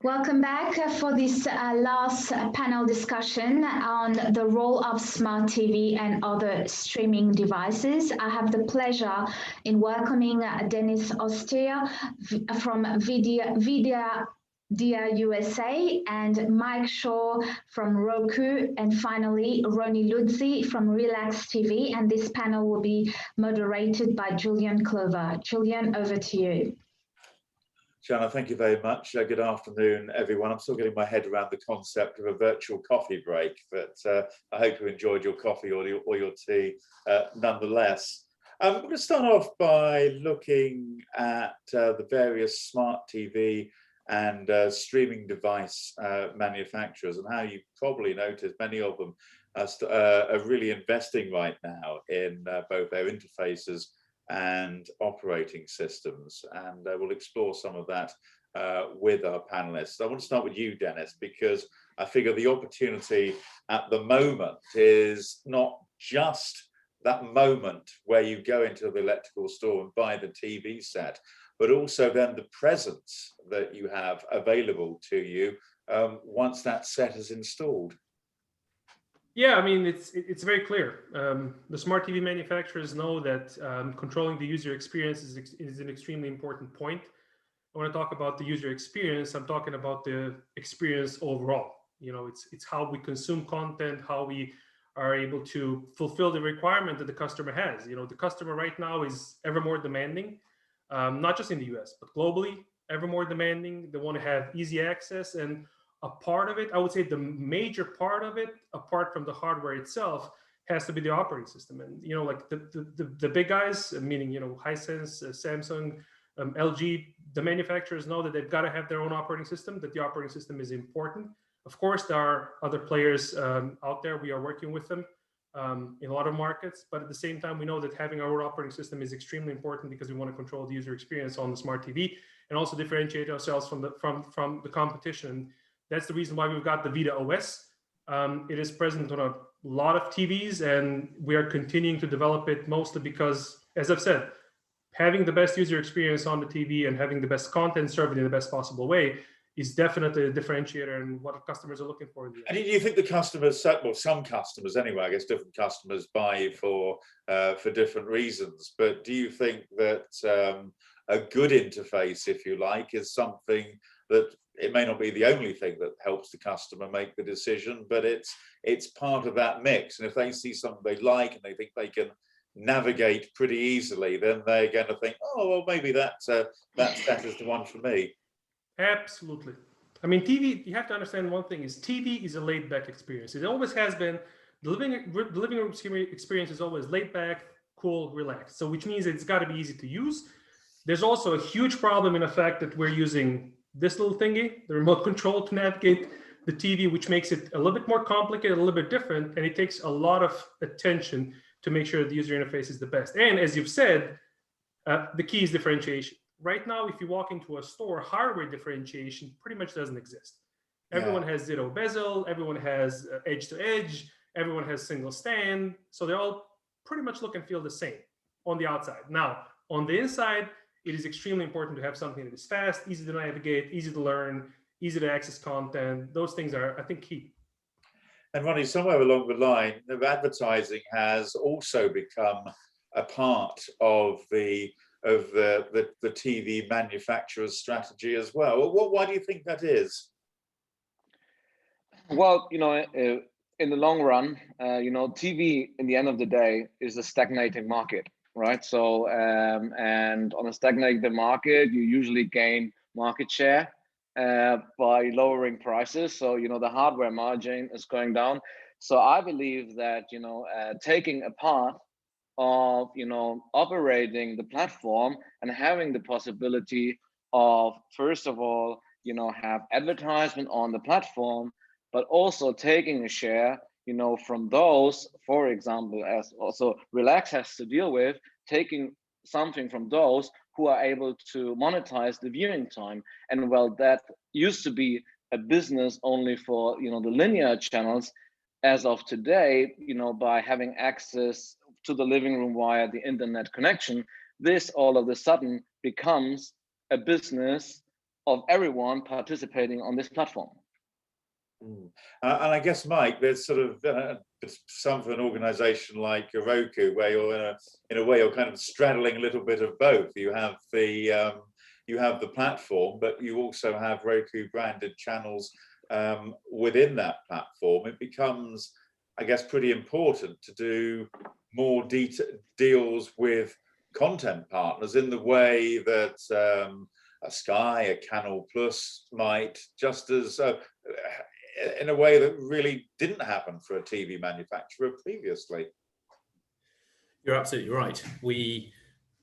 Welcome back for this last panel discussion on the role of smart TV and other streaming devices. I have the pleasure in welcoming Dennis Ostier from Vidya USA and Mike Shaw from Roku, and finally Ronnie Luzzi from Relax TV. And this panel will be moderated by Julian Clover. Julian, over to you. Shanna, thank you very much. Good afternoon, everyone. I'm still getting my head around the concept of a virtual coffee break, but I hope you enjoyed your coffee or your tea nonetheless. I'm going to start off by looking at the various smart TV and streaming device manufacturers, and how you probably noticed many of them are really investing right now in both their interfaces and operating systems, and we'll explore some of that with our panelists. I want to start with you, Dennis, because I figure the opportunity at the moment is not just that moment where you go into the electrical store and buy the TV set, but also then the presence that you have available to you once that set is installed. Yeah, I mean, it's very clear. The smart TV manufacturers know that controlling the user experience is an extremely important point. When I talk about the user experience, I'm talking about the experience overall. You know, it's how we consume content, how we are able to fulfill the requirement that the customer has. You know, the customer right now is ever more demanding, not just in the US, but globally, ever more demanding. They want to have easy access, and a part of it, I would say the major part of it, apart from the hardware itself, has to be the operating system. And, you know, like the big guys, meaning, you know, Hisense, Samsung, LG, the manufacturers know that they've got to have their own operating system, that the operating system is important. Of course, there are other players out there. We are working with them in a lot of markets, but at the same time, we know that having our own operating system is extremely important because we want to control the user experience on the smart TV and also differentiate ourselves from the competition. That's the reason why we've got the Vida OS. It is present on a lot of TVs, and we are continuing to develop it mostly because, as I've said, having the best user experience on the TV and having the best content served in the best possible way is definitely a differentiator and what customers are looking for. And do you think the customers, well, some customers anyway, I guess different customers buy for different reasons, but do you think that a good interface, if you like, is something that it may not be the only thing that helps the customer make the decision, but it's part of that mix? And if they see something they like and they think they can navigate pretty easily, then they're going to think, oh, well, maybe that set is the one for me. Absolutely. I mean, TV, you have to understand one thing, is TV is a laid-back experience. It always has been. The living room experience is always laid back, cool, relaxed. So which means it's got to be easy to use. There's also a huge problem in the fact that we're using this little thingy, the remote control, to navigate the TV, which makes it a little bit more complicated, a little bit different, and it takes a lot of attention to make sure the user interface is the best. And as you've said, the key is differentiation. Right now, if you walk into a store, hardware differentiation pretty much doesn't exist. Everyone has zero bezel, everyone has edge to edge, everyone has single stand, so they all pretty much look and feel the same on the outside. Now, on the inside, it is extremely important to have something that is fast, easy to navigate, easy to learn, easy to access content. Those things are, I think, key. And Ronnie, somewhere along the line, advertising has also become a part of the TV manufacturer's strategy as well. Why do you think that is? Well, you know, in the long run, you know, TV in the end of the day is a stagnating market. Right. So and on a stagnating market, you usually gain market share by lowering prices. So, you know, the hardware margin is going down. So I believe that, you know, taking a part of, you know, operating the platform and having the possibility of, first of all, you know, have advertisement on the platform, but also taking a share, you know, from those, for example, as also Relax has to deal with, taking something from those who are able to monetize the viewing time. And well, that used to be a business only for, you know, the linear channels. As of today, you know, by having access to the living room via the internet connection, this all of a sudden becomes a business of everyone participating on this platform. And I guess, Mike, there's sort of some for an organization like Roku, where you're in a way you're kind of straddling a little bit of both. You have the platform, but you also have Roku branded channels within that platform. It becomes, I guess, pretty important to do more deals with content partners in the way that a Sky, a Canal Plus might, just as in a way that really didn't happen for a TV manufacturer previously. You're absolutely right. We,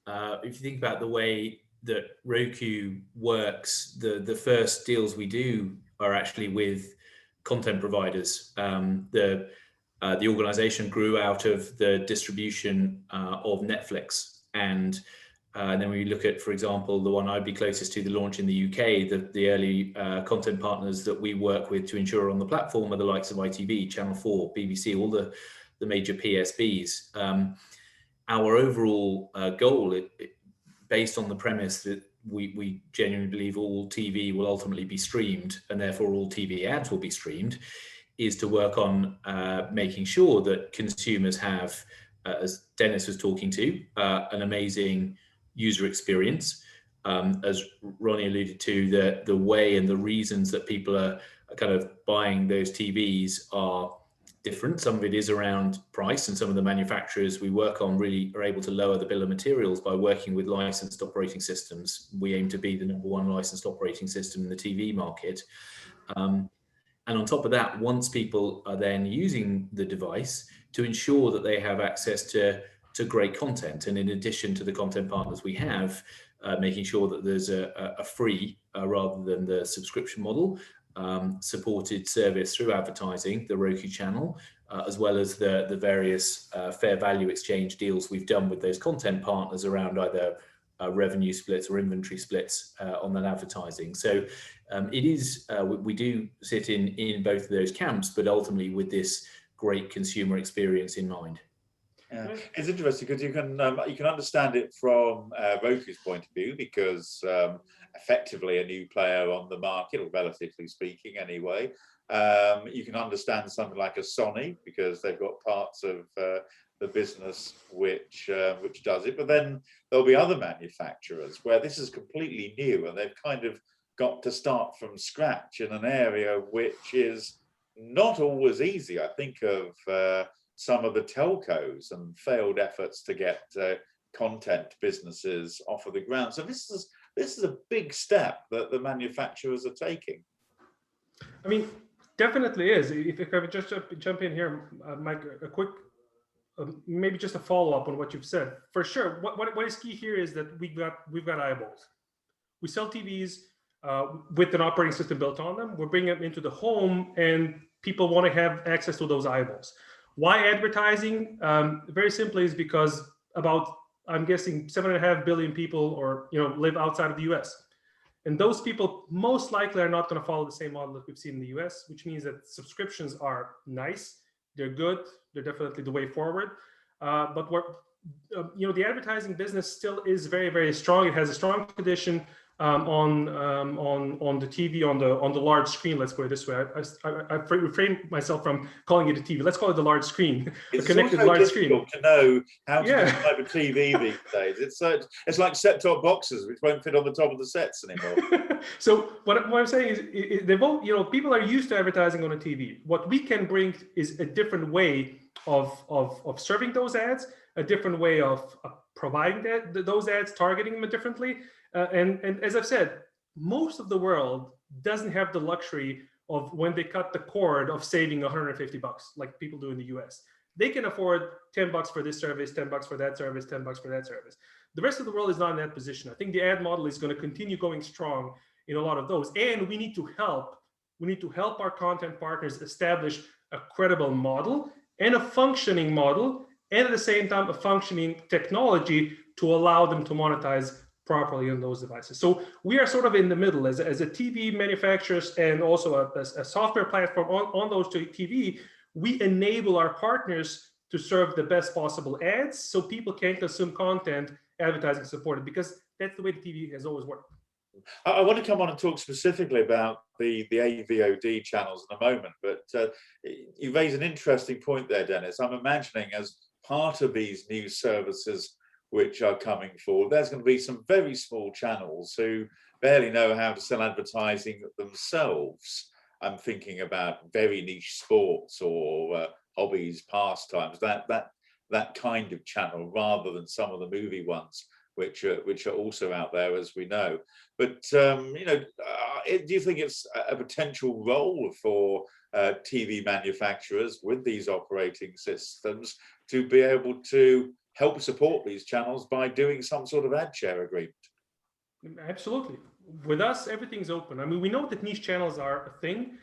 if you think about the way that Roku works, the first deals we do are actually with content providers. The organization grew out of the distribution of Netflix, and then we look at, for example, the one I'd be closest to, the launch in the UK, the early content partners that we work with to ensure on the platform are the likes of ITV, Channel 4, BBC, all the major PSBs. Our overall goal, based on the premise that we genuinely believe all TV will ultimately be streamed, and therefore all TV ads will be streamed, is to work on making sure that consumers have, as Dennis was talking to, an amazing user experience. As Ronnie alluded to, the way and the reasons that people are kind of buying those TVs are different. Some of it is around price, and some of the manufacturers we work on really are able to lower the bill of materials by working with licensed operating systems. We aim to be the #1 licensed operating system in the TV market. And on top of that, once people are then using the device, to ensure that they have access to great content. And in addition to the content partners we have, making sure that there's a free, rather than the subscription model, supported service through advertising, the Roku channel, as well as the various fair value exchange deals we've done with those content partners around either revenue splits or inventory splits on that advertising. So it is, we do sit in both of those camps, but ultimately with this great consumer experience in mind. Yeah, it's interesting because you can understand it from Roku's point of view, because effectively a new player on the market, or relatively speaking anyway. You can understand something like a Sony, because they've got parts of the business which does it. But then there'll be other manufacturers where this is completely new, and they've kind of got to start from scratch in an area which is not always easy. I think of some of the telcos and failed efforts to get content businesses off of the ground. So this is a big step that the manufacturers are taking. I mean, definitely is. If I could just jump in here, Mike, a quick, maybe just a follow up on what you've said. For sure, what is key here is that we've got eyeballs. We sell TVs with an operating system built on them. We're bringing them into the home, and people want to have access to those eyeballs. Why advertising? Very simply is because about, I'm guessing, 7.5 billion people live outside of the US. And those people most likely are not going to follow the same model that we've seen in the US, which means that subscriptions are nice. They're good. They're definitely the way forward. But the advertising business still is very, very strong. It has a strong tradition on the TV, on the large screen. Let's put it this way. I refrain myself from calling it a TV. Let's call it the large screen, a connected large screen. It's difficult to know how to describe a TV these days. It's like set-top boxes, which won't fit on the top of the sets anymore. So what I'm saying is they both, people are used to advertising on a TV. What we can bring is a different way of serving those ads, a different way of providing those ads, targeting them differently. And as I've said, most of the world doesn't have the luxury of, when they cut the cord, of saving $150 like people do in the US. They can afford $10 for this service, $10 for that service, $10 for that service. The rest of the world is not in that position. I think the ad model is going to continue going strong in a lot of those. And we need to help our content partners establish a credible model and a functioning model, and at the same time a functioning technology to allow them to monetize properly on those devices. So we are sort of in the middle as a TV manufacturers, and also a software platform on those TV. We enable our partners to serve the best possible ads, so people can consume content advertising supported, because that's the way the TV has always worked. I want to come on and talk specifically about the AVOD channels in a moment, but you raise an interesting point there, Dennis. I'm imagining as part of these new services which are coming forward, there's going to be some very small channels who barely know how to sell advertising themselves. I'm thinking about very niche sports or hobbies, pastimes, that kind of channel, rather than some of the movie ones, which are also out there, as we know. But you know, do you think it's a potential role for TV manufacturers with these operating systems to be able to help support these channels by doing some sort of ad share agreement? Absolutely. With us, everything's open. I mean, we know that niche channels are a thing.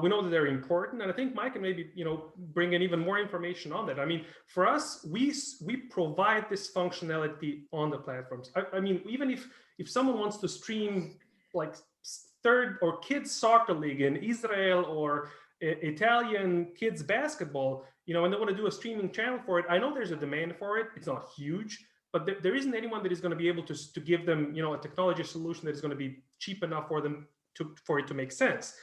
We know that they're important, and I think Mike can maybe bring in even more information on that. I mean, for us, we provide this functionality on the platforms. I mean, even if someone wants to stream like third or kids soccer league in Israel or Italian kids basketball, and they want to do a streaming channel for it, I know there's a demand for it. It's not huge, but there isn't anyone that is going to be able to give them, a technology solution that is going to be cheap enough for them for it to make sense.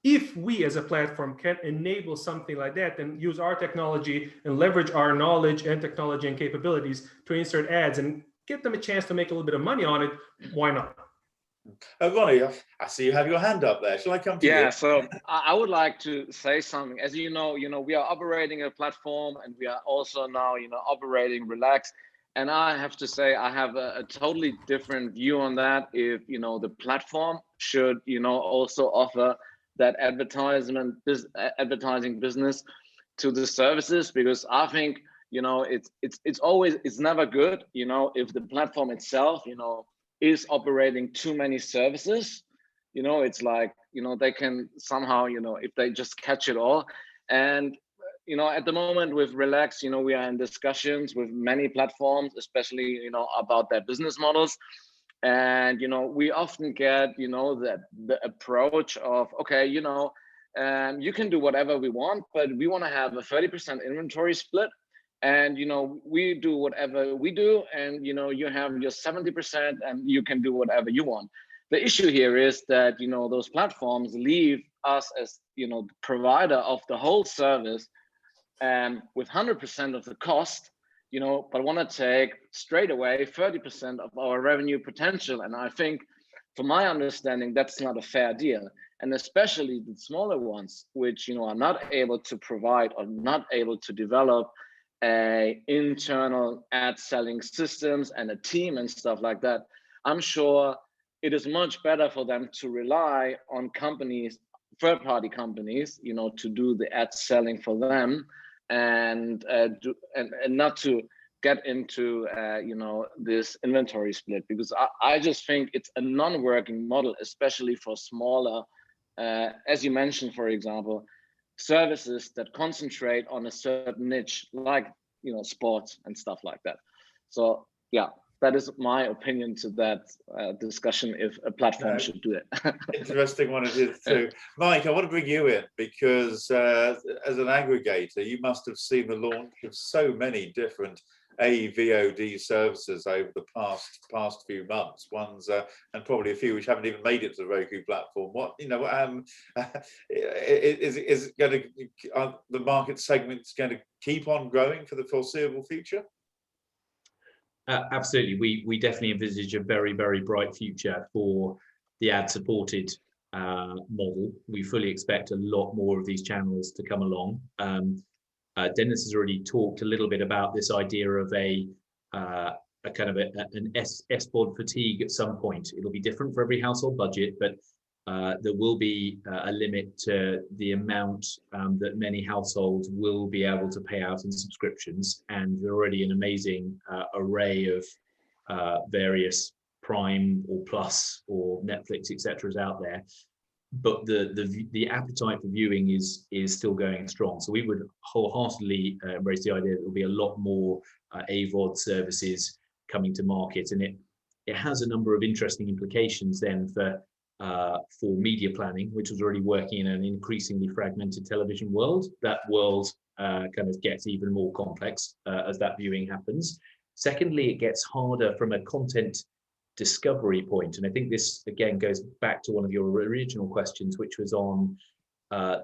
If we as a platform can enable something like that and use our technology and leverage our knowledge and technology and capabilities to insert ads and get them a chance to make a little bit of money on it, why not? Ronnie, I see you have your hand up there. Shall I come to you? Yeah, so I would like to say something. As you know, we are operating a platform, and we are also now, operating Relax. And I have to say, I have a totally different view on that. If, the platform should, also offer that advertising business to the services, because I think, it's never good, if the platform itself, is operating too many services. It's like, they can somehow, if they just catch it all. And at the moment with Relax, we are in discussions with many platforms, especially, about their business models. And, we often get, that the approach of, okay, you can do whatever we want, but we want to have a 30% inventory split. And, we do whatever we do, and, you have your 70% and you can do whatever you want. The issue here is that, those platforms leave us as, the provider of the whole service with 100% of the cost, but want to take straight away 30% of our revenue potential. And I think, from my understanding, that's not a fair deal. And especially the smaller ones, which, are not able to provide or not able to develop a internal ad selling systems and a team and stuff like that. I'm sure it is much better for them to rely on companies, third-party companies, to do the ad selling for them, and not to get into this inventory split, because I just think it's a non-working model, especially for smaller, as you mentioned, for example, services that concentrate on a certain niche, like sports and stuff like that. So yeah, that is my opinion to that discussion, if a platform should do it. Interesting one it is too. Mike, I want to bring you in, because as an aggregator, you must have seen the launch of so many different AVOD services over the past few months. Ones and probably a few which haven't even made it to the Roku platform. What is going to the market segment's going to keep on growing for the foreseeable future? Absolutely, we definitely envisage a very, very bright future for the ad-supported model. We fully expect a lot more of these channels to come along. Dennis has already talked a little bit about this idea of a kind of an SVOD fatigue at some point. It'll be different for every household budget, but there will be a limit to the amount that many households will be able to pay out in subscriptions. And there's already an amazing array of various Prime or Plus or Netflix, etc. is out there. But the appetite for viewing is still going strong. So we would wholeheartedly embrace the idea that there'll be a lot more AVOD services coming to market, and it has a number of interesting implications then for media planning, which was already working in an increasingly fragmented television world. That world kind of gets even more complex as that viewing happens. Secondly, it gets harder from a content discovery point. And I think this again goes back to one of your original questions, which was on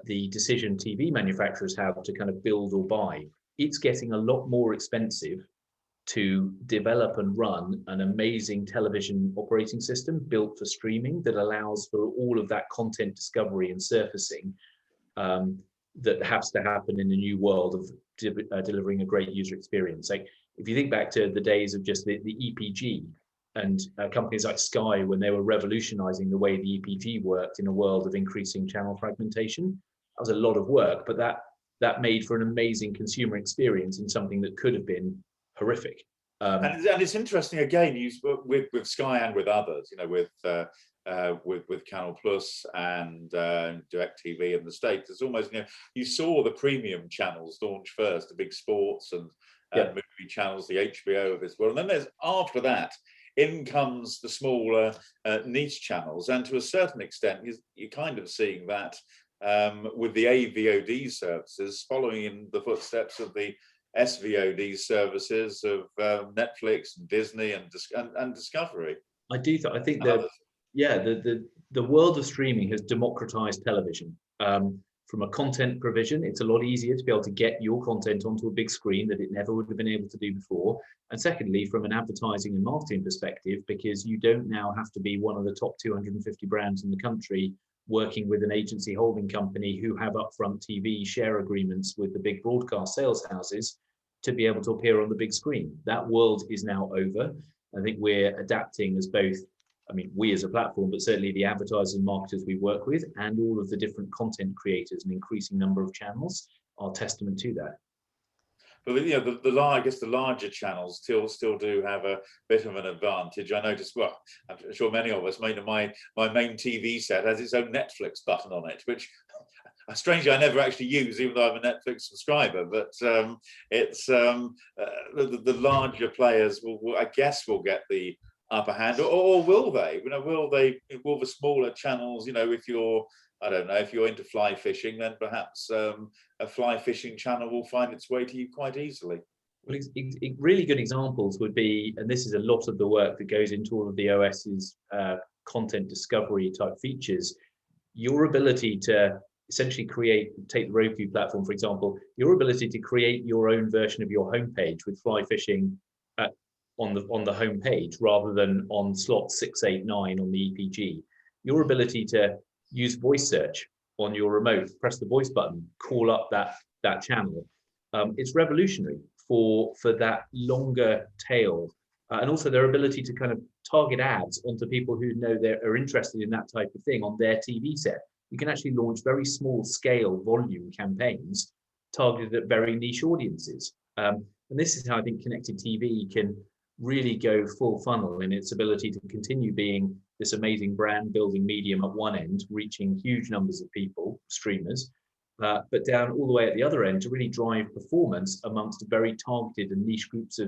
the decision TV manufacturers have to kind of build or buy. It's getting a lot more expensive to develop and run an amazing television operating system built for streaming that allows for all of that content discovery and surfacing that has to happen in the new world of delivering a great user experience. Like if you think back to the days of just the EPG and companies like Sky, when they were revolutionizing the way the EPG worked in a world of increasing channel fragmentation, that was a lot of work, but that made for an amazing consumer experience in something that could have been horrific. And it's interesting again, with Sky and with others, you know, with Canal Plus and DirecTV in the States. It's almost, you know, you saw the premium channels launch first, the big sports and movie channels, the HBO of this world, and then there's after that in comes the smaller niche channels, and to a certain extent, you're kind of seeing that with the AVOD services following in the footsteps of the SVOD services of Netflix, and Disney, and Discovery. I think that the world of streaming has democratized television. From a content provision, it's a lot easier to be able to get your content onto a big screen that it never would have been able to do before. And secondly, from an advertising and marketing perspective, because you don't now have to be one of the top 250 brands in the country working with an agency holding company who have upfront TV share agreements with the big broadcast sales houses to be able to appear on the big screen. That world is now over. I think we're adapting as both, I mean, we as a platform, but certainly the advertisers and marketers we work with and all of the different content creators, an increasing number of channels, are testament to that. But you know, I guess the larger channels still do have a bit of an advantage. I noticed, well, I'm sure many of us, my main TV set has its own Netflix button on it, which strangely I never actually use, even though I'm a Netflix subscriber. But it's the larger players I guess will get the upper hand, or will they? You know, will the smaller channels? You know, if you're, I don't know, if you're into fly fishing, then perhaps a fly fishing channel will find its way to you quite easily. Well, really good examples would be, and this is a lot of the work that goes into all of the OS's content discovery type features, your ability to essentially take the Roku platform, for example, your ability to create your own version of your homepage with fly fishing on the homepage rather than on slot 689 on the EPG, your ability to use voice search on your remote, press the voice button, call up that channel. It's revolutionary for that longer tail, and also their ability to kind of target ads onto people who know they are interested in that type of thing on their TV set. You can actually launch very small scale volume campaigns targeted at very niche audiences. And this is how I think connected TV can really go full funnel in its ability to continue being this amazing brand building medium at one end, reaching huge numbers of people, streamers, but down all the way at the other end to really drive performance amongst very targeted and niche groups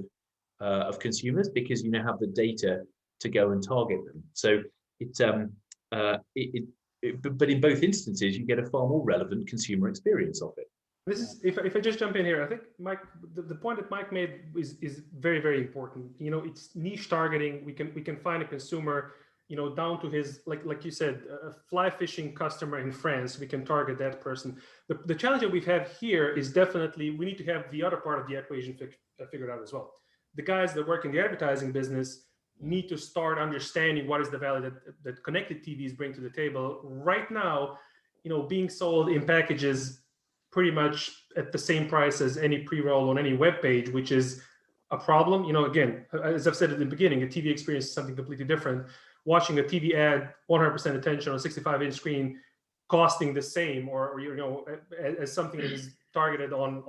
of consumers, because you now have the data to go and target them. So but in both instances, you get a far more relevant consumer experience of it. This is, if I just jump in here, I think Mike, the point that Mike made is very, very important. You know, it's niche targeting. We can find a consumer, you know, down to his, like you said, a fly fishing customer in France. We can target that person. The challenge that we have here is definitely we need to have the other part of the equation figured out as well. The guys that work in the advertising business need to start understanding what is the value that connected TVs bring to the table. Right now, you know, being sold in packages pretty much at the same price as any pre-roll on any web page, which is a problem. You know, again, as I've said at the beginning, a TV experience is something completely different. Watching a TV ad, 100% attention on a 65-inch screen, costing the same, or you know, as something that is targeted on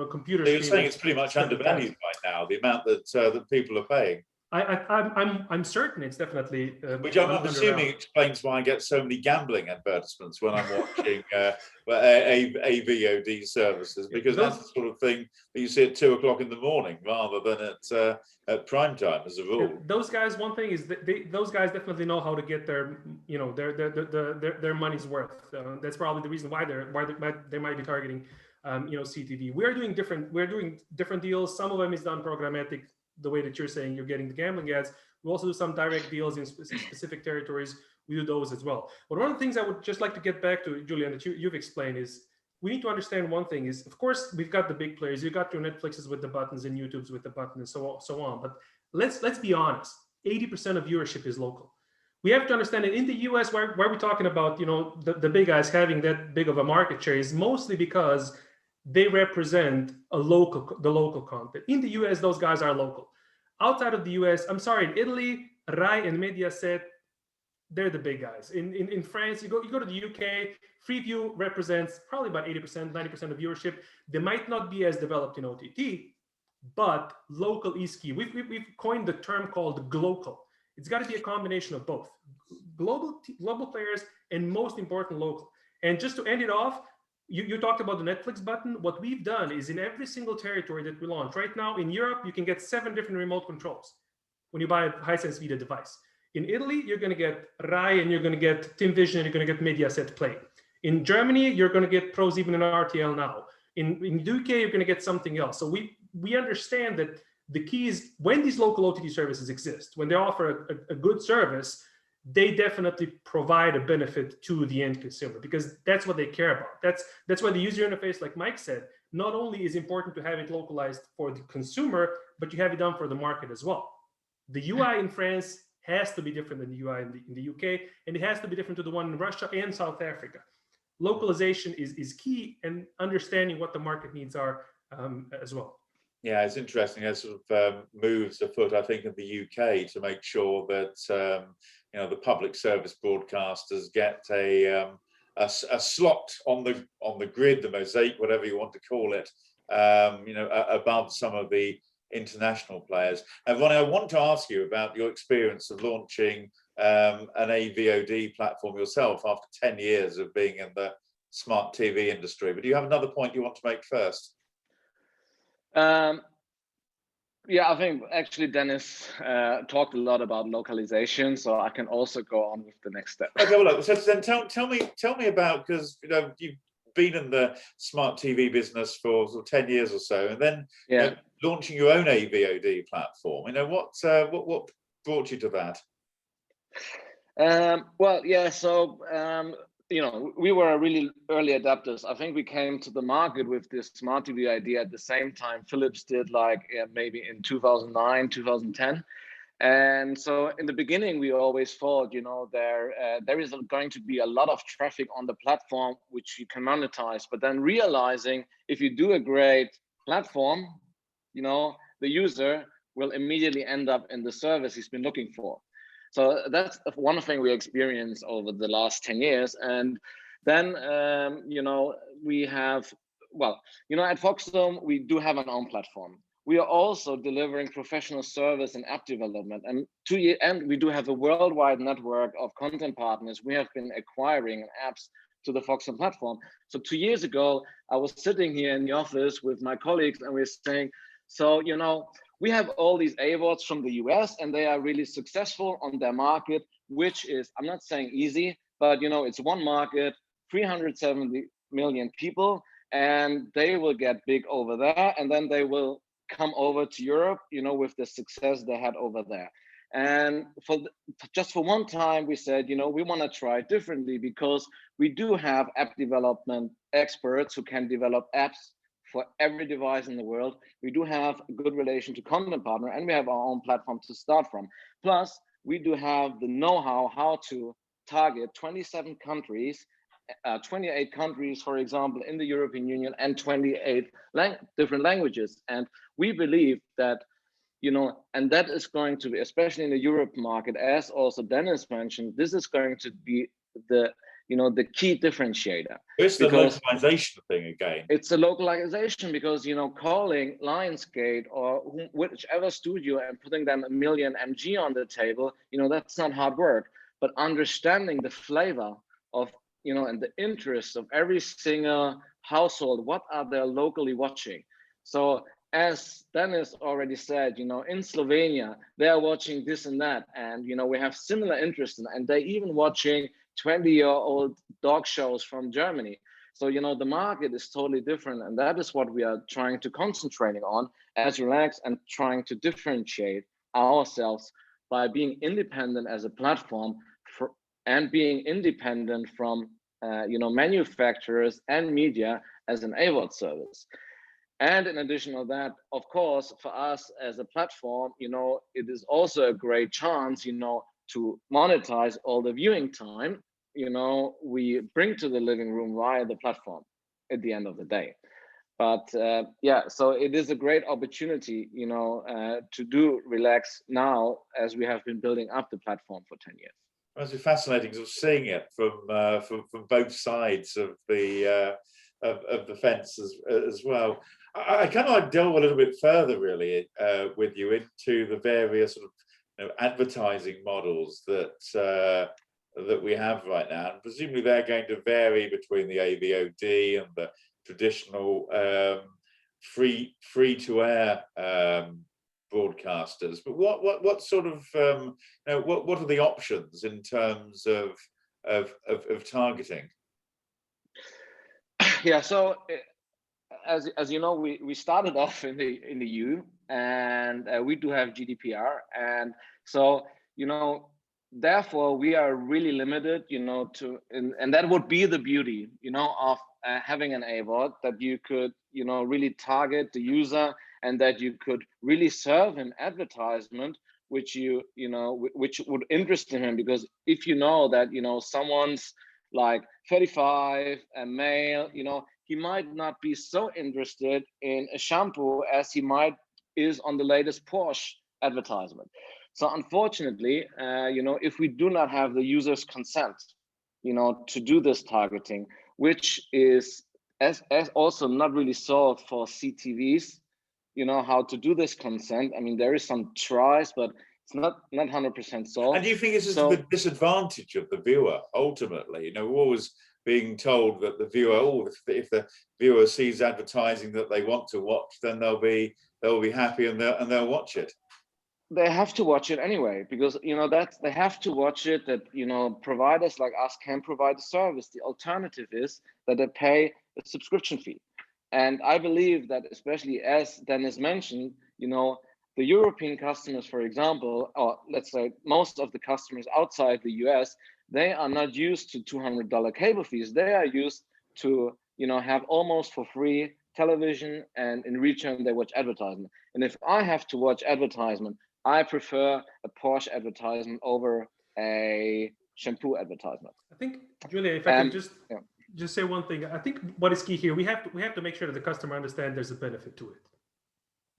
a computer. So you're saying it's pretty much undervalued right now, the amount that people are paying. I'm certain it's definitely which I'm assuming explains why I get so many gambling advertisements when I'm watching a VOD services, because that's the sort of thing that you see at 2 o'clock in the morning rather than at prime time as a rule. Those guys, one thing is that those guys definitely know how to get their, you know, their money's worth. That's probably the reason why they might be targeting you know, CTV. We're doing different deals. Some of them is done programmatic. the way that you're saying you're getting the gambling ads. We also do some direct deals in specific territories. We do those as well. But one of the things I would just like to get back to, Julian, that you've explained is we need to understand one thing is, of course, we've got the big players. You've got your Netflixes with the buttons and YouTubes with the button and so on. But let's be honest, 80% of viewership is local. We have to understand that in the US, why we're talking about, the big guys having that big of a market share is mostly because they represent the local content. In the US, those guys are local. Outside of the US, I'm sorry, in Italy, Rai and Mediaset, they're the big guys. In France, you go to the UK, Freeview represents probably about 80%, 90% of viewership. They might not be as developed in OTT, but local is key. We've coined the term called glocal. It's got to be a combination of both global players and most important local. And just to end it off, you talked about the Netflix button. What we've done is in every single territory that we launch right now in Europe, you can get 7 different remote controls when you buy a Hisense Vita device. In Italy, you're going to get Rai and you're going to get TimVision and you're going to get Mediaset Play. In Germany, you're going to get ProSieben and RTL Now. In the UK, you're going to get something else. So we understand that the key is when these local OTT services exist, when they offer a good service, they definitely provide a benefit to the end consumer because that's what they care about. That's why the user interface, like Mike said, not only is important to have it localized for the consumer, but you have it done for the market as well. The UI in France has to be different than the UI in the UK, and it has to be different to the one in Russia and South Africa. Localization is key, and understanding what the market needs are as well. Yeah, it's interesting. It sort of moves afoot, I think, in the UK to make sure that the public service broadcasters get a slot on the grid, the mosaic, whatever you want to call it, above some of the international players. And Ronnie, I want to ask you about your experience of launching an AVOD platform yourself after 10 years of being in the smart TV industry. But do you have another point you want to make first? Yeah, I think actually Dennis talked a lot about localization, so I can also go on with the next step. Okay, well, look, so then tell me about, because you've been in the smart TV business for sort of 10 years or so, and then launching your own AVOD platform. What brought you to that? Well, yeah, so we were really early adapters. I think we came to the market with this smart TV idea at the same time Philips did, maybe in 2009, 2010. And so in the beginning, we always thought, there is going to be a lot of traffic on the platform, which you can monetize. But then realizing if you do a great platform, the user will immediately end up in the service he's been looking for. So that's one thing we experienced over the last 10 years. And then, we have, at Foxhome, we do have an own platform. We are also delivering professional service and app development. And we do have a worldwide network of content partners. We have been acquiring apps to the Foxhome platform. So 2 years ago, I was sitting here in the office with my colleagues and we're saying, so, we have all these AVODs from the US and they are really successful on their market, which is, I'm not saying easy, but it's one market, 370 million people, and they will get big over there. And then they will come over to Europe, with the success they had over there. And just for one time, we said, we want to try it differently because we do have app development experts who can develop apps for every device in the world. We do have a good relation to content partner and we have our own platform to start from. Plus, we do have the know-how how to target 27 countries, 28 countries, for example, in the European Union and 28 different languages. And we believe that, and that is going to be, especially in the Europe market, as also Dennis mentioned, this is going to be the key differentiator. It's the localization thing again. It's a localization because, calling Lionsgate or whichever studio and putting them 1 million MG on the table, that's not hard work. But understanding the flavor of, and the interests of every single household, what are they locally watching? So as Dennis already said, in Slovenia, they are watching this and that. And, we have similar interests and they're even watching 20-year-old dog shows from Germany. So, you know, the market is totally different, and that is what we are trying to concentrating on as Relax, and trying to differentiate ourselves by being independent as a platform and being independent from you know, manufacturers and media as an AVOD service. And in addition to that, of course, for us as a platform, you know, it is also a great chance, you know, to monetize all the viewing time, you know, we bring to the living room via the platform at the end of the day. But yeah, so it is a great opportunity, you know, to do Relax now, as we have been building up the platform for 10 years. It's fascinating sort of seeing it from both sides of the fence as well. I kind of like delve a little bit further, really, with you into the various sort of, you know, advertising models that that we have right now, and presumably they're going to vary between the AVOD and the traditional free to air broadcasters. But what sort of you know, what are the options in terms of targeting? Yeah, so as you know, we started off in the EU, and we do have GDPR, and so, you know, therefore we are really limited, you know, to, and that would be the beauty, you know, of having an AVOD, that you could, you know, really target the user, and that you could really serve him advertisement which you know, which would interest him. Because if you know that, you know, someone's like 35, a male, you know, he might not be so interested in a shampoo as he is on the latest Porsche advertisement. So unfortunately, you know, if we do not have the user's consent, you know, to do this targeting, which is as also not really solved for CTVs, you know, how to do this consent. I mean, there is some tries, but it's not 100% solved. And do you think this is the disadvantage of the viewer ultimately? You know, we're always being told that the viewer, oh, if the viewer sees advertising that they want to watch, then they'll be happy and they'll watch it. They have to watch it anyway, because, you know, they have to watch it. That, you know, providers like us can provide a service. The alternative is that they pay a subscription fee. And I believe that, especially as Dennis mentioned, you know, the European customers, for example, or let's say most of the customers outside the US, they are not used to $200 cable fees. They are used to, you know, have almost for free television, and in return they watch advertisement. And if I have to watch advertisement, I prefer a Porsche advertisement over a shampoo advertisement. I think, Julian, if I can just say one thing. I think what is key here, we have to make sure that the customer understands there's a benefit to it.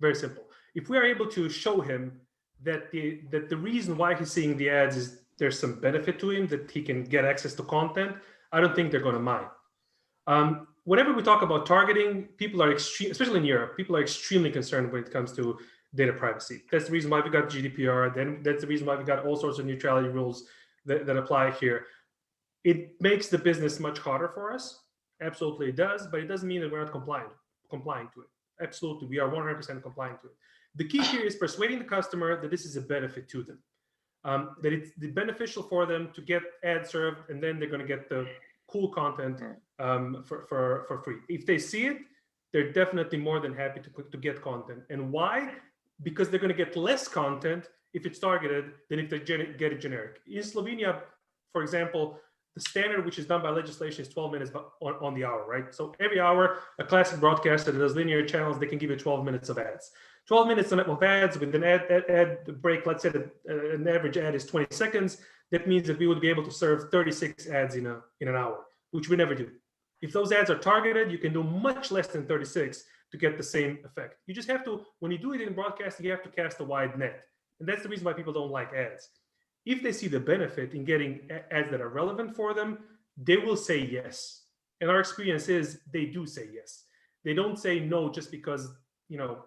Very simple. If we are able to show him that the reason why he's seeing the ads is there's some benefit to him, that he can get access to content, I don't think they're going to mind. Whenever we talk about targeting, people are especially in Europe, people are extremely concerned when it comes to data privacy. That's the reason why we got GDPR. Then that's the reason why we got all sorts of neutrality rules that apply here. It makes the business much harder for us. Absolutely it does, but it doesn't mean that we're not complying to it. Absolutely, we are 100% compliant to it. The key here is persuading the customer that this is a benefit to them, that it's beneficial for them to get ad served, and then they're going to get the cool content for free. If they see it, they're definitely more than happy to get content. And why? Because they're going to get less content if it's targeted than if they get it generic. In Slovenia, for example, the standard, which is done by legislation, is 12 minutes on the hour, right? So every hour, a classic broadcaster that does linear channels, they can give you 12 minutes of ads. 12 minutes of ads with an ad break. Let's say that an average ad is 20 seconds. That means that we would be able to serve 36 ads in an hour, which we never do. If those ads are targeted, you can do much less than 36 to get the same effect. You just have to, when you do it in broadcasting, you have to cast a wide net. And that's the reason why people don't like ads. If they see the benefit in getting ads that are relevant for them, they will say yes. And our experience is they do say yes. They don't say no just because, you know,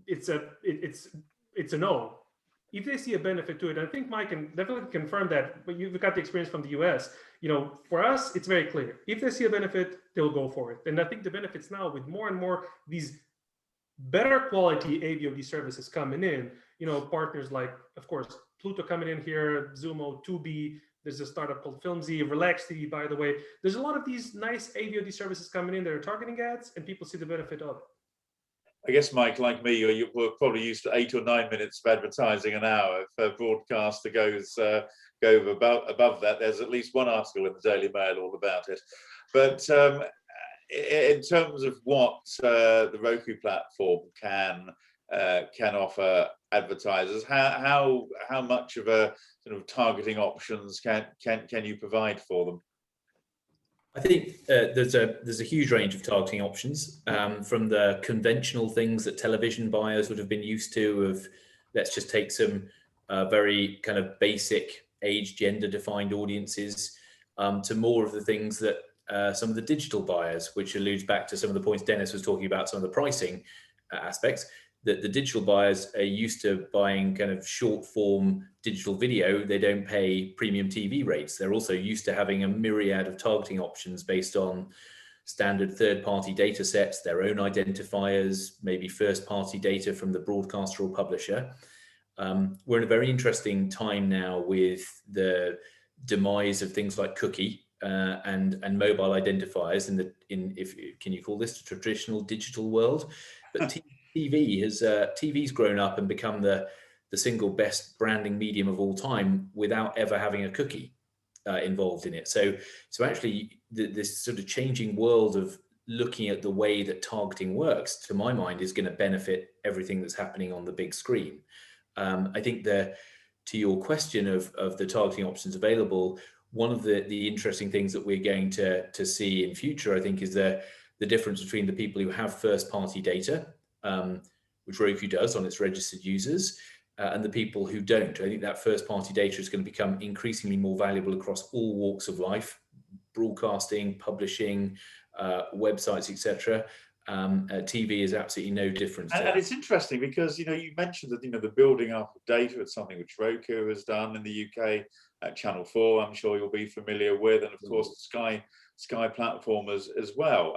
it's a no. If they see a benefit to it, I think Mike can definitely confirm that, but you've got the experience from the US. You know, for us, it's very clear. If they see a benefit, they'll go for it. And I think the benefits now, with more and more these better quality AVOD services coming in, you know, partners like, of course, Pluto coming in here, Zumo, Tubi, There's a startup called Filmzy, Relax TV, by the way. There's a lot of these nice AVOD services coming in that are targeting ads, and people see the benefit of it. I guess, Mike, like me, you're probably used to 8 or 9 minutes of advertising an hour. If a broadcaster goes above that, there's at least one article in the Daily Mail all about it. But in terms of what the Roku platform can offer advertisers, how much of a sort of targeting options can you provide for them? I think there's a huge range of targeting options, from the conventional things that television buyers would have been used to, of let's just take some very kind of basic age, gender defined audiences, to more of the things that some of the digital buyers, which alludes back to some of the points Dennis was talking about, some of the pricing aspects, that the digital buyers are used to buying kind of short form digital video. They don't pay premium TV rates. They're also used to having a myriad of targeting options based on standard third-party data sets, their own identifiers, maybe first-party data from the broadcaster or publisher. We're in a very interesting time now with the demise of things like cookie and mobile identifiers can you call this the traditional digital world? But TV's grown up and become the single best branding medium of all time without ever having a cookie involved in it. So actually this sort of changing world of looking at the way that targeting works, to my mind, is going to benefit everything that's happening on the big screen. I think to your question of the targeting options available, one of the interesting things that we're going to see in future, I think, is the difference between the people who have first party data, which Roku does on its registered users, and the people who don't. I think that first party data is going to become increasingly more valuable across all walks of life: broadcasting, publishing, websites, etc. TV is absolutely no different. And it's interesting because you mentioned that the building up of data. It's something which Roku has done in the UK. Channel 4, I'm sure you'll be familiar with, and of course the Sky platform as well.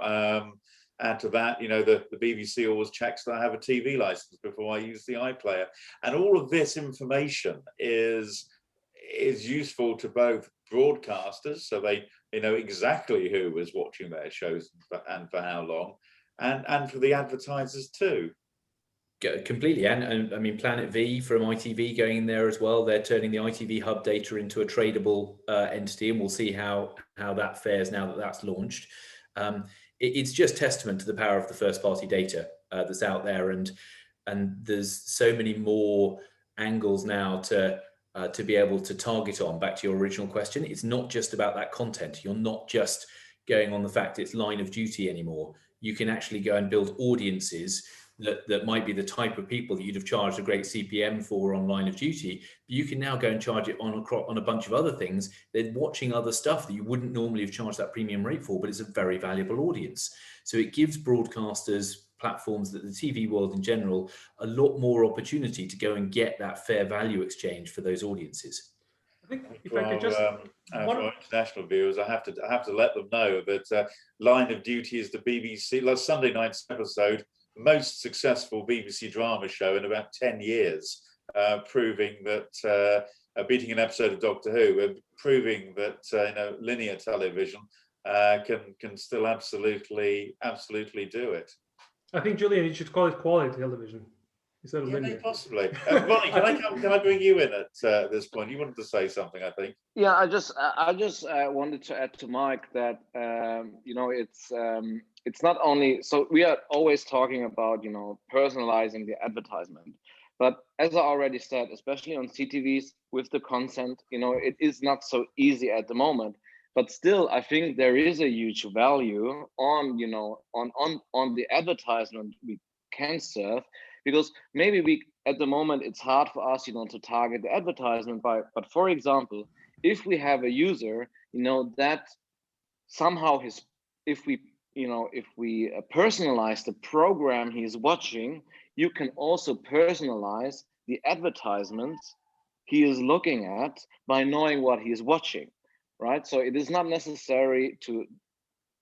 Add to that, the BBC always checks that I have a TV license before I use the iPlayer, and all of this information is useful to both broadcasters, so they know exactly who is watching their shows and for how long, and for the advertisers too. Completely. And I mean, Planet V from ITV going in there as well. They're turning the ITV hub data into a tradable entity, and we'll see how that fares now that that's launched. It's just testament to the power of the first party data that's out there, and there's so many more angles now to be able to target on. Back to your original question, it's not just about that content. You're not just going on the fact it's line of duty anymore. You can actually go and build audiences that might be the type of people that you'd have charged a great CPM for on line of duty, but you can now go and charge it on a bunch of other things. They're watching other stuff that you wouldn't normally have charged that premium rate for, but it's a very valuable audience. So it gives broadcasters, platforms, that the TV world in general, a lot more opportunity to go and get that fair value exchange for those audiences. I think if I could just for international viewers, I have to let them know that Line of Duty is the BBC last Sunday night's episode most successful BBC drama show in about 10 years, proving that beating an episode of Doctor Who, and proving that linear television can still absolutely do it. I think, Julian, you should call it quality television instead of linear. Possibly. Ronnie, can I bring you in at this point? You wanted to say something, I think. Yeah, I just wanted to add to Mike that it's not only, so we are always talking about personalizing the advertisement, but as I already said, especially on CTVs with the consent, it is not so easy at the moment. But still, I think there is a huge value on the advertisement we can serve, because maybe at the moment it's hard for us to target the advertisement but for example, if we have a user that somehow if we personalize the program he's watching, you can also personalize the advertisements he is looking at by knowing what he is watching, right? So it is not necessary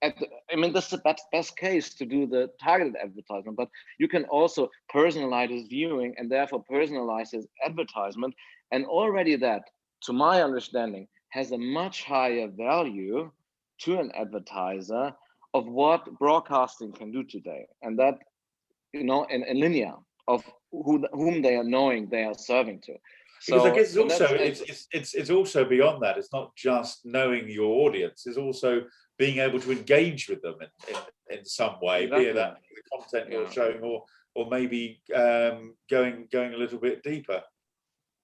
that's the best case to do the targeted advertisement, but you can also personalize his viewing and therefore personalize his advertisement. And already that, to my understanding, has a much higher value to an advertiser of what broadcasting can do today, and that, you know, in linear of whom they are knowing they are serving to. Because So I guess it's in that also sense, it's also beyond that. It's not just knowing your audience. It's also being able to engage with them in some way, exactly. be it that the content you're Yeah. showing, or maybe going a little bit deeper.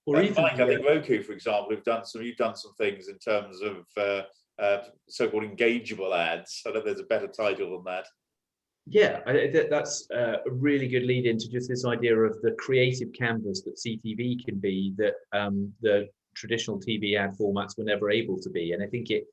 Or even Mike, I think Roku, for example, you've done some things in terms of so-called engageable ads. I don't know if there's a better title than that. Yeah, that's a really good lead into just this idea of the creative canvas that CTV can be, that the traditional TV ad formats were never able to be. And I think it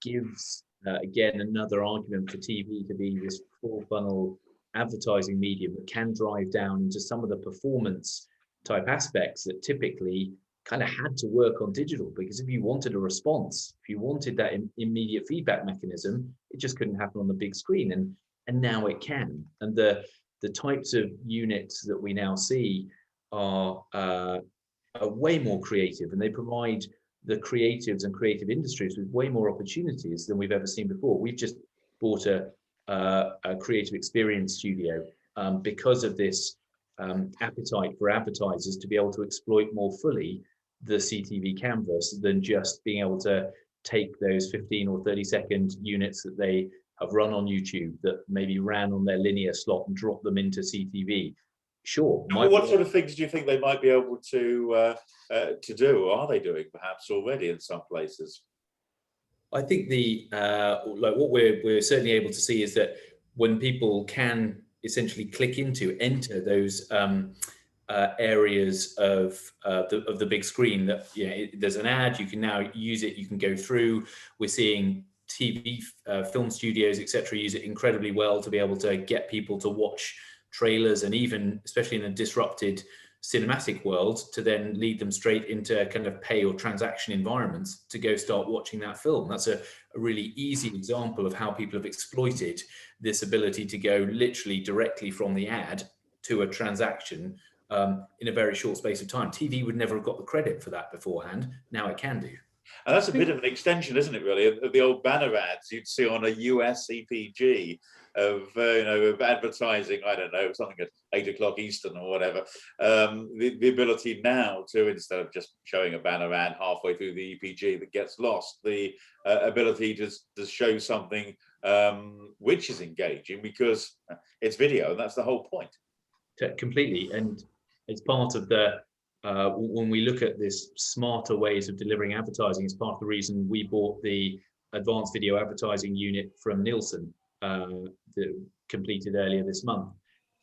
gives, again, another argument for TV to be this full funnel advertising medium that can drive down into some of the performance type aspects that typically kind of had to work on digital, because if you wanted a response, if you wanted that immediate feedback mechanism, it just couldn't happen on the big screen. And now it can. And the types of units that we now see are way more creative, and they provide the creatives and creative industries with way more opportunities than we've ever seen before. We've just bought a creative experience studio because of this appetite for advertisers to be able to exploit more fully the CTV canvas than just being able to take those 15 or 30-second units that they have run on YouTube, that maybe ran on their linear slot, and drop them into CTV. Sure. What sort of things do you think they might be able to do, or are they doing perhaps already in some places? I think like what we're certainly able to see is that when people can essentially enter those areas of the big screen, that there's an ad, you can now use it, you can go through. We're seeing TV film studios, etc., use it incredibly well to be able to get people to watch trailers, and even, especially in a disrupted cinematic world, to then lead them straight into kind of pay or transaction environments to go start watching that film. That's a really easy example of how people have exploited this ability to go literally directly from the ad to a transaction in a very short space of time. TV would never have got the credit for that beforehand. Now it can do. And that's a bit of an extension, isn't it, really, of the old banner ads you'd see on a US CPG of of advertising, I don't know, something at 8 o'clock Eastern or whatever. The ability now to, instead of just showing a banner ad halfway through the EPG that gets lost, the ability to show something which is engaging because it's video, and that's the whole point. Completely. And it's part of the when we look at this smarter ways of delivering advertising, it's part of the reason we bought the advanced video advertising unit from Nielsen that completed earlier this month.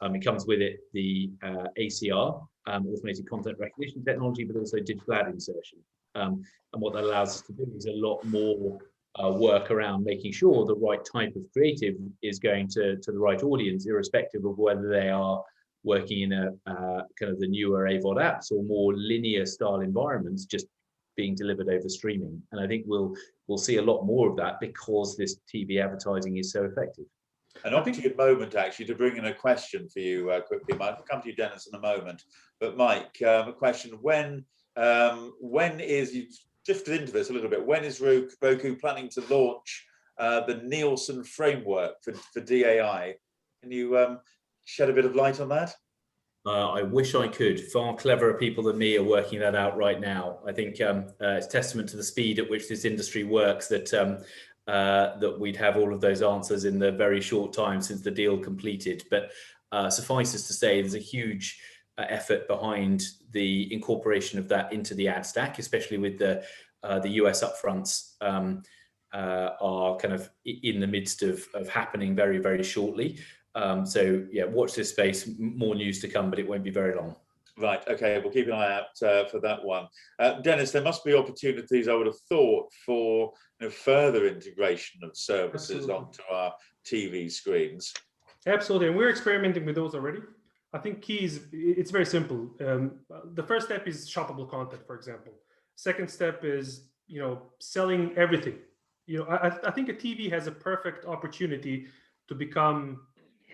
It comes with it the ACR, automated content recognition technology, but also digital ad insertion. And what that allows us to do is a lot more work around making sure the right type of creative is going to the right audience, irrespective of whether they are working in a kind of the newer AVOD apps or more linear style environments, just being delivered over streaming. And I think we'll see a lot more of that because this TV advertising is so effective. An opportune moment, actually, to bring in a question for you quickly, Mike. I'll come to you, Dennis, in a moment. But Mike, a question: when is, you've drifted into this a little bit, when is Roku planning to launch the Nielsen framework for DAI? Can you shed a bit of light on that? I wish I could. Far cleverer people than me are working that out right now. I think it's testament to the speed at which this industry works that that we'd have all of those answers in the very short time since the deal completed. But suffices to say, there's a huge effort behind the incorporation of that into the ad stack, especially with the US upfronts are kind of in the midst of happening very, very shortly. So yeah, watch this space. More news to come, but it won't be very long. Right. Okay. We'll keep an eye out for that one. Dennis, there must be opportunities, I would have thought, for further integration of services onto our TV screens. Absolutely, and we're experimenting with those already. I think key is, it's very simple. The first step is shoppable content, for example. Second step is selling everything. I think a TV has a perfect opportunity to become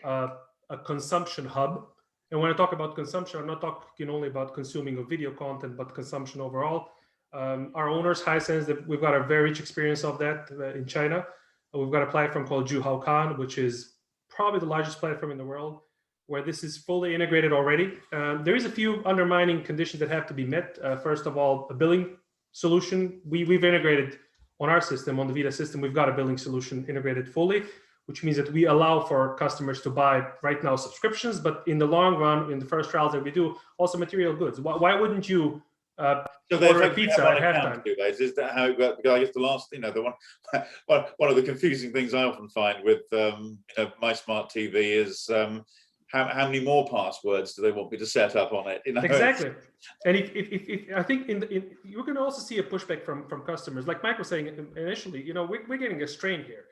a consumption hub. And when I talk about consumption, I'm not talking only about consuming of video content, but consumption overall. Our owners, Hisense, that we've got a very rich experience of that in China. We've got a platform called Juhaokan, which is probably the largest platform in the world, where this is fully integrated already. There is a few undermining conditions that have to be met. First of all, a billing solution. We've integrated on our system, on the Vita system, we've got a billing solution integrated fully, which means that we allow for customers to buy right now subscriptions, but in the long run, in the first trials that we do, also material goods. Why wouldn't you order a pizza at halftime? Is that how it works? Because I guess the last, the one of the confusing things I often find with my smart TV is how many more passwords do they want me to set up on it? Exactly. And if I think you're going to also see a pushback from customers, like Mike was saying initially. We're getting a strain here.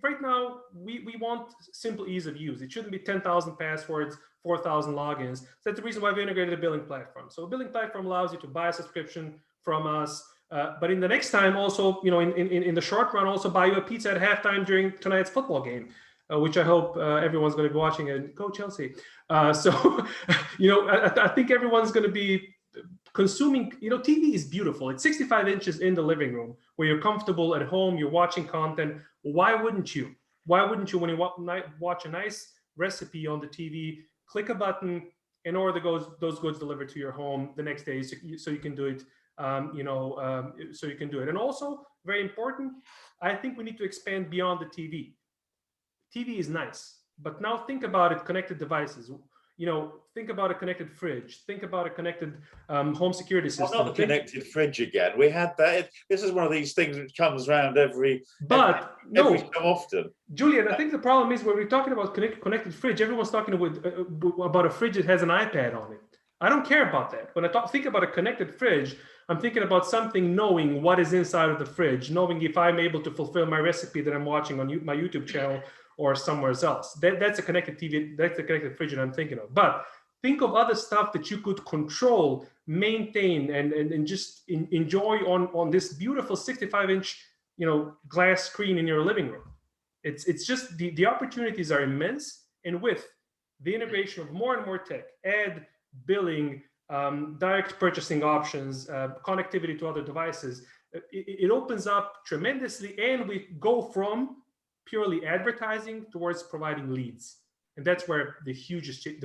Right now, we want simple ease of use. It shouldn't be 10,000 passwords, 4,000 logins. So that's the reason why we integrated a billing platform. So a billing platform allows you to buy a subscription from us, but in the next time also, in the short run, also buy you a pizza at halftime during tonight's football game, which I hope everyone's going to be watching, and go Chelsea. I think everyone's going to be consuming. TV is beautiful. It's 65 inches in the living room where you're comfortable at home, you're watching content. Why wouldn't you? Why wouldn't you, when you watch a nice recipe on the TV, click a button and order those goods delivered to your home the next day, so you can do it, so you can do it. And also, very important, I think we need to expand beyond the TV. TV is nice, but now think about it, connected devices. Think about a connected fridge. Think about a connected home security system. Well, not the connected fridge again. We had that. This is one of these things which comes around every so often. Julian, I think the problem is when we're talking about connected fridge, everyone's talking about a fridge that has an iPad on it. I don't care about that. When I think about a connected fridge, I'm thinking about something knowing what is inside of the fridge, knowing if I'm able to fulfill my recipe that I'm watching on my YouTube channel or somewhere else. That's a connected TV, that's a connected fridge that I'm thinking of. But think of other stuff that you could control, maintain, and just enjoy on this beautiful 65-inch glass screen in your living room. It's just the opportunities are immense, and with the integration of more and more tech, ad, billing, direct purchasing options, connectivity to other devices, it opens up tremendously, and we go from purely advertising towards providing leads, and that's where the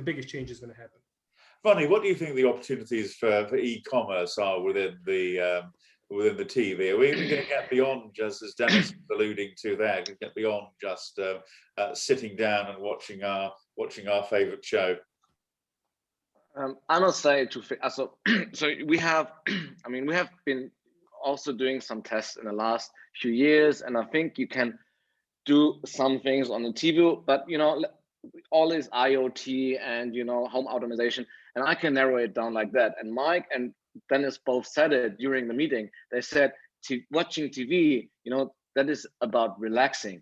biggest change is going to happen. Ronnie, what do you think the opportunities for e-commerce are within the TV? Are we going to get beyond, just as Dennis was alluding to there, get beyond just sitting down and watching our favorite show? I must say, so we have been also doing some tests in the last few years, and I think you can do some things on the TV, but all is IoT and home automation, and I can narrow it down like that. And Mike and Dennis both said it during the meeting. They said watching TV, that is about relaxing,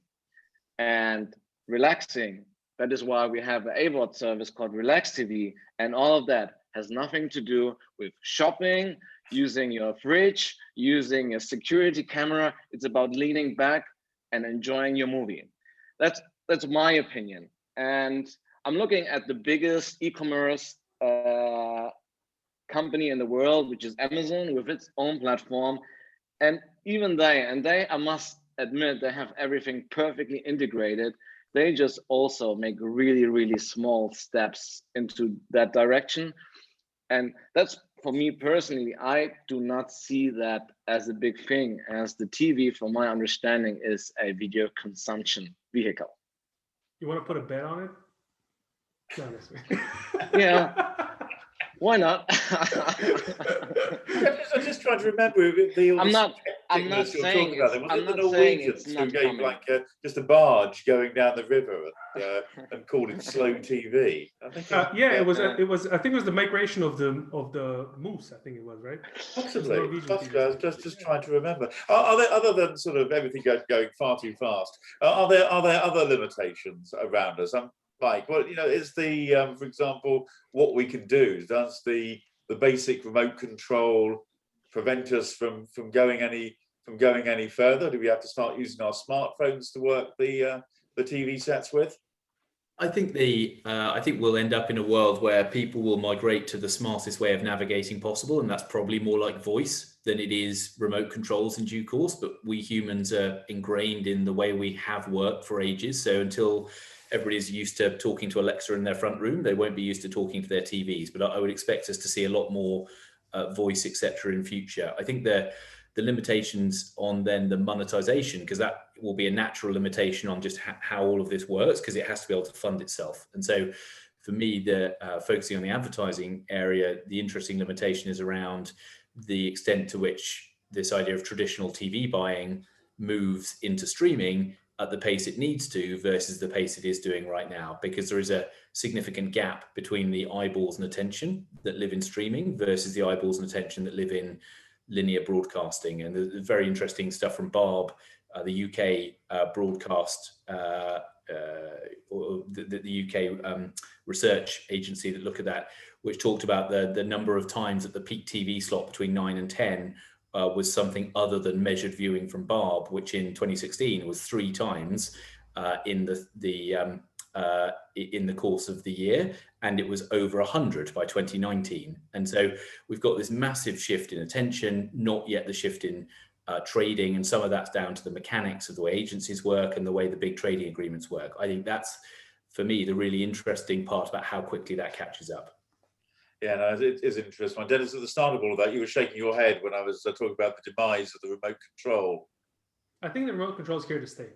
and relaxing. That is why we have an AVOD service called Relax TV, and all of that has nothing to do with shopping, using your fridge, using a security camera. It's about leaning back and enjoying your movie. That's my opinion. And I'm looking at the biggest e-commerce company in the world, which is Amazon, with its own platform. And even they, I must admit, they have everything perfectly integrated. They just also make really, really small steps into that direction. And that's, for me personally, I do not see that as a big thing, as the TV, from my understanding, is a video consumption vehicle. You want to put a bet on it? No, yeah. Why not? I'm just trying to remember. I'm not saying it's not coming. Like just a barge going down the river and called it slow TV. I think it was. I think it was the migration of the moose. I think it was, right. Possibly. I was just trying to remember. Are there, other than sort of everything going far too fast? Are there other limitations around us? Mike, well, is the, for example, what we can do, does the basic remote control prevent us from going any further? Do we have to start using our smartphones to work the TV sets with? I think I think we'll end up in a world where people will migrate to the smartest way of navigating possible, and that's probably more like voice than it is remote controls in due course. But we humans are ingrained in the way we have worked for ages. So until everybody's used to talking to Alexa in their front room, they won't be used to talking to their TVs. But I would expect us to see a lot more voice, etc., in future. I think the limitations on then the monetization, because that will be a natural limitation on just how all of this works, because it has to be able to fund itself. And so for me, the focusing on the advertising area, the interesting limitation is around the extent to which this idea of traditional TV buying moves into streaming at the pace it needs to versus the pace it is doing right now, because there is a significant gap between the eyeballs and attention that live in streaming versus the eyeballs and attention that live in linear broadcasting. And there's very interesting stuff from Barb, the UK broadcast, or the UK research agency that look at that, which talked about the number of times that the peak TV slot between 9 and 10 was something other than measured viewing from Barb, which in 2016 was 3 times in the course of the year, and it was over 100 by 2019. And so we've got this massive shift in attention, not yet the shift in trading, and some of that's down to the mechanics of the way agencies work and the way the big trading agreements work. I think that's, for me, the really interesting part about how quickly that catches up. Yeah, no, it is interesting. Dennis, at the start of all of that, you were shaking your head when I was talking about the demise of the remote control. I think the remote control is here to stay.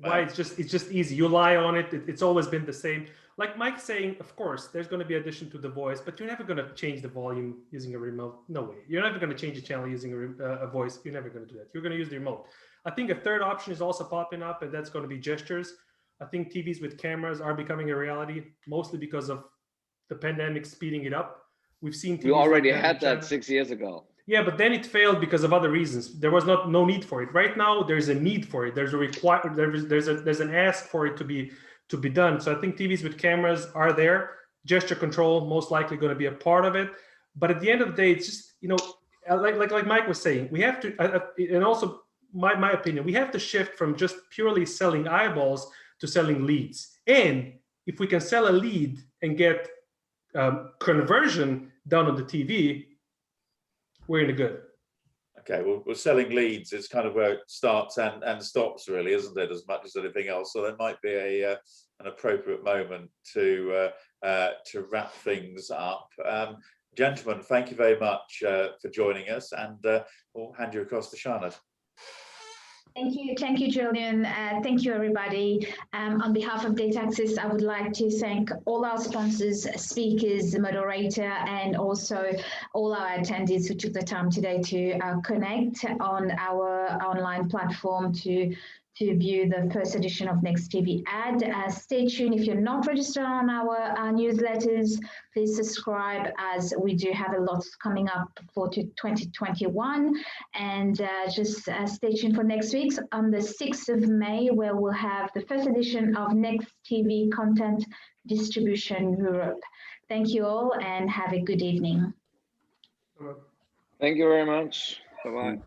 Why? It's just easy. You lie on it. It's always been the same. Like Mike's saying, of course, there's going to be addition to the voice, but you're never going to change the volume using a remote. No way. You're never going to change the channel using a voice. You're never going to do that. You're going to use the remote. I think a third option is also popping up, and that's going to be gestures. I think TVs with cameras are becoming a reality, mostly because of the pandemic speeding it up. We've seen TVs we already like had that 6 years ago. Yeah, but then it failed because of other reasons. There was no need for it. Right now, there's a need for it. There's a there's an ask for it to be done. So I think TVs with cameras are there. Gesture control most likely going to be a part of it. But at the end of the day, it's just, you know, like Mike was saying, we have to, and also my opinion, we have to shift from just purely selling eyeballs to selling leads. And if we can sell a lead and get conversion done on the TV, we're in the good. Okay, well, we're selling leads. It's kind of where it starts and stops, really, isn't it? As much as anything else. So there might be an appropriate moment to wrap things up. Gentlemen, thank you very much for joining us, and we'll hand you across to Shanad. Thank you, Julian. Thank you, everybody. On behalf of Data Access, I would like to thank all our sponsors, speakers, the moderator, and also all our attendees who took the time today to connect on our online platform to view the first edition of Nextv Ad. Stay tuned. If you're not registered on our newsletters, please subscribe, as we do have a lot coming up for 2021. And just stay tuned for next week on the 6th of May, where we'll have the first edition of Nextv Content Distribution Europe. Thank you all and have a good evening. Thank you very much. Bye-bye.